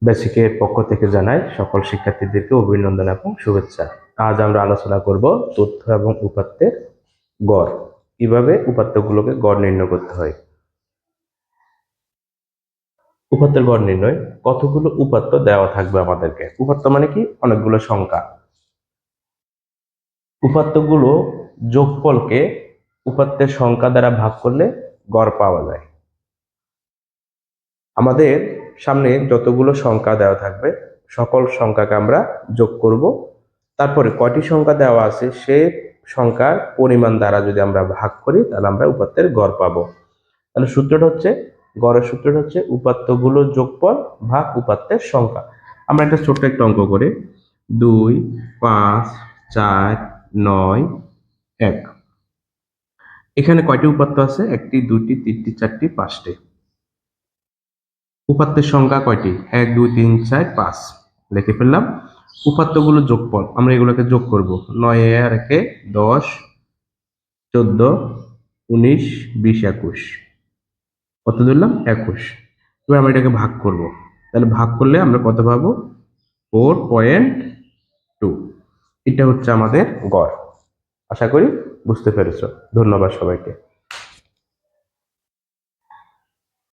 বেসিকের পক্ষ থেকে জানাই সকল শিক্ষার্থীদেরকে অভিনন্দন এবং শুভেচ্ছা। আজ আমরা আলোচনা করব তথ্য এবং উপাত্তের গড়। কিভাবে উপাত্তগুলোকে গড় নির্ণয় করতে হয়। উপাত্তের গড় নির্ণয়, কতগুলো উপাত্ত দেওয়া থাকবে আমাদেরকে। উপাত্ত মানে কি? অনেকগুলো সংখ্যা। উপাত্তগুলো যোগফলকে উপাত্তের সংখ্যা দ্বারা ভাগ করলে গড় পাওয়া যায়। আমাদের সামনে যতগুলো সংখ্যা দেওয়া থাকবে সকল সংখ্যাকে আমরা যোগ করব। তারপরে কয়টি সংখ্যা দেওয়া আছে সে সংখ্যার পরিমাণ দ্বারা যদি আমরা ভাগ করি তাহলে আমরা উপাত্তের গড় পাবো। তাহলে সূত্রটা হচ্ছে, গড়ের সূত্রটা হচ্ছে উপাত্তগুলো যোগফল ভাগ উপাত্তের সংখ্যা। আমরা একটা ছোট্ট একটা অঙ্ক করি। 2, 5, 4, 9, 1। এখানে কয়টি উপাত্ত আছে? 1টি, 2টি, 3টি, 4টি, 5টি। উপাত্তের সংখ্যা কয়টি? 1, 2, 3, 4, 5 লিখে ফেললাম। উপাত্তগুলো যোগফল, আমরা এগুলোকে যোগ করব। 9 আর 1 10, 14, 19, 20, 21। কত ধরলাম? 21। এবার আমরা এটাকে ভাগ করব। তাহলে ভাগ করলে আমরা কত পাবো? 4.2। এটা হচ্ছে আমাদের গড়। আশা করি বুঝতে পেরেছো। ধন্যবাদ সবাইকে।